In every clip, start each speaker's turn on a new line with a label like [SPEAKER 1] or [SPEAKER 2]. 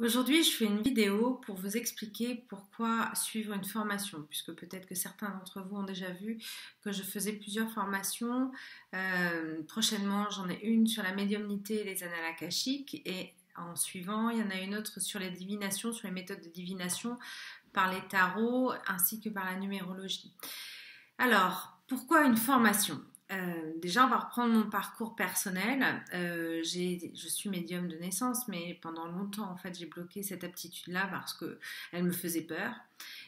[SPEAKER 1] Aujourd'hui, je fais une vidéo pour vous expliquer pourquoi suivre une formation, puisque peut-être que certains d'entre vous ont déjà vu que je faisais plusieurs formations. Prochainement, j'en ai une sur la médiumnité et les annales akashiques, et en suivant, il y en a une autre sur les divinations, sur les méthodes de divination par les tarots ainsi que par la numérologie. Alors, pourquoi une formation? Déjà, on va reprendre mon parcours personnel. Je suis médium de naissance, mais pendant longtemps, en fait, j'ai bloqué cette aptitude-là parce qu'elle me faisait peur.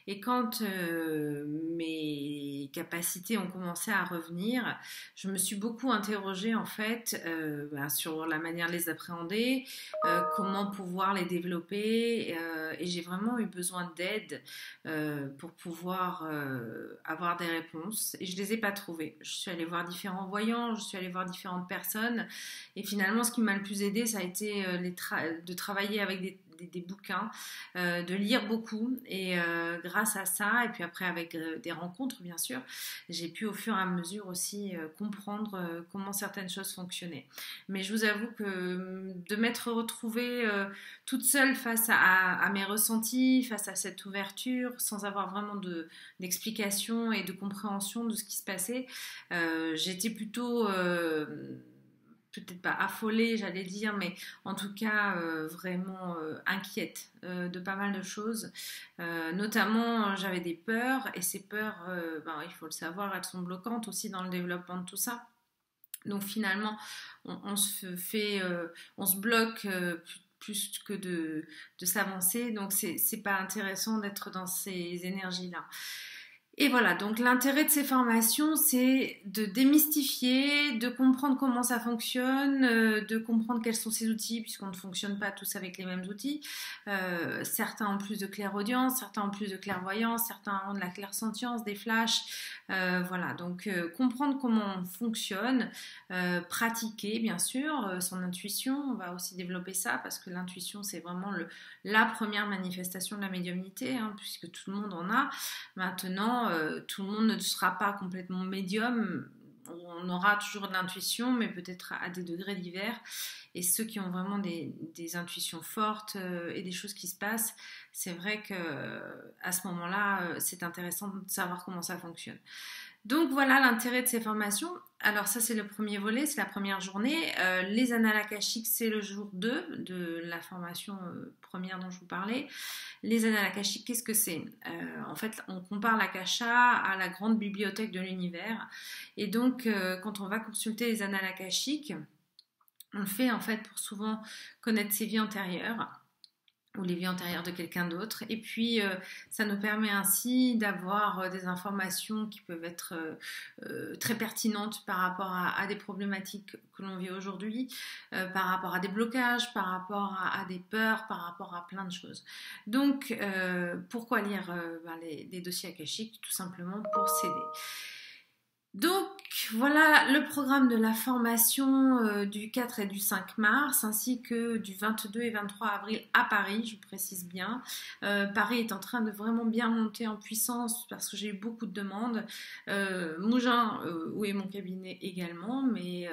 [SPEAKER 1] Et quand mes capacités ont commencé à revenir, je me suis beaucoup interrogée en fait sur la manière de les appréhender, comment pouvoir les développer, et j'ai vraiment eu besoin d'aide pour pouvoir avoir des réponses. Et je les ai pas trouvées. Je suis allée voir différents voyants, je suis allée voir différentes personnes, et finalement, ce qui m'a le plus aidé, ça a été de travailler avec des bouquins, de lire beaucoup, et grâce à ça, et puis après avec des rencontres bien sûr, j'ai pu au fur et à mesure aussi comprendre comment certaines choses fonctionnaient. Mais je vous avoue que de m'être retrouvée toute seule face à mes ressentis, face à cette ouverture, sans avoir vraiment d'explication et de compréhension de ce qui se passait, j'étais plutôt peut-être pas affolée, j'allais dire, mais en tout cas vraiment inquiète de pas mal de choses. Notamment, j'avais des peurs, et ces peurs, il faut le savoir, elles sont bloquantes aussi dans le développement de tout ça. Donc finalement, on se bloque plus que de s'avancer, donc c'est pas intéressant d'être dans ces énergies-là. Et voilà, donc l'intérêt de ces formations, c'est de démystifier, de comprendre comment ça fonctionne, de comprendre quels sont ces outils, puisqu'on ne fonctionne pas tous avec les mêmes outils. Certains ont plus de clairaudience, certains ont plus de clairvoyance, certains ont de la clairsentience, des flashs. Voilà, donc comprendre comment on fonctionne, pratiquer bien sûr son intuition. On va aussi développer ça, parce que l'intuition, c'est vraiment la première manifestation de la médiumnité, hein, puisque tout le monde en a. Maintenant, tout le monde ne sera pas complètement médium. On aura toujours de l'intuition, mais peut-être à des degrés divers. Et ceux qui ont vraiment des intuitions fortes et des choses qui se passent, c'est vrai que à ce moment-là, c'est intéressant de savoir comment ça fonctionne. Donc voilà l'intérêt de ces formations. Alors ça, c'est le premier volet, c'est la première journée. Les annales akashiques, c'est le jour 2 de la formation première dont je vous parlais. Les annales akashiques, qu'est-ce que c'est? En fait, on compare l'akasha à la grande bibliothèque de l'univers. Et donc, quand on va consulter les annales akashiques, on le fait en fait pour souvent connaître ses vies antérieures, ou les vies antérieures de quelqu'un d'autre. Et puis, ça nous permet ainsi d'avoir des informations qui peuvent être très pertinentes par rapport à des problématiques que l'on vit aujourd'hui, par rapport à des blocages, par rapport à des peurs, par rapport à plein de choses. Donc, pourquoi lire les dossiers akashiques? Tout simplement pour s'aider. Donc voilà le programme de la formation du 4 et du 5 mars, ainsi que du 22 et 23 avril à Paris, je précise bien. Paris est en train de vraiment bien monter en puissance parce que j'ai eu beaucoup de demandes. Mougins, où est mon cabinet également, mais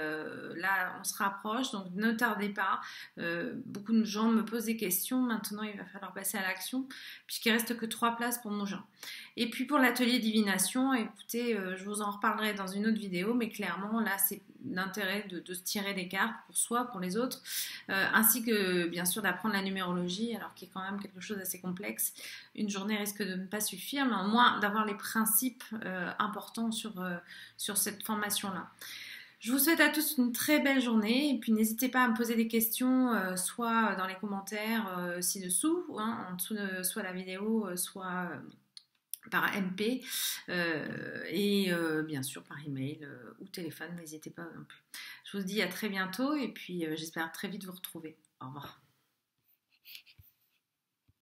[SPEAKER 1] là on se rapproche, donc ne tardez pas. Beaucoup de gens me posent des questions, maintenant il va falloir passer à l'action, puisqu'il reste que 3 places pour Mougins. Et puis pour l'atelier divination, écoutez, je vous en reparlerai dans une autre vidéo, mais clairement là c'est l'intérêt de se tirer des cartes pour soi, pour les autres, ainsi que bien sûr d'apprendre la numérologie, alors qui est quand même quelque chose d'assez complexe. Une journée risque de ne pas suffire, mais au moins d'avoir les principes importants sur cette formation-là. Je vous souhaite à tous une très belle journée, et puis n'hésitez pas à me poser des questions, soit dans les commentaires ci-dessous, hein, en dessous de soit la vidéo, soit par MP, et bien sûr par email ou téléphone, n'hésitez pas non plus. Je vous dis à très bientôt, et puis j'espère très vite vous retrouver. Au revoir.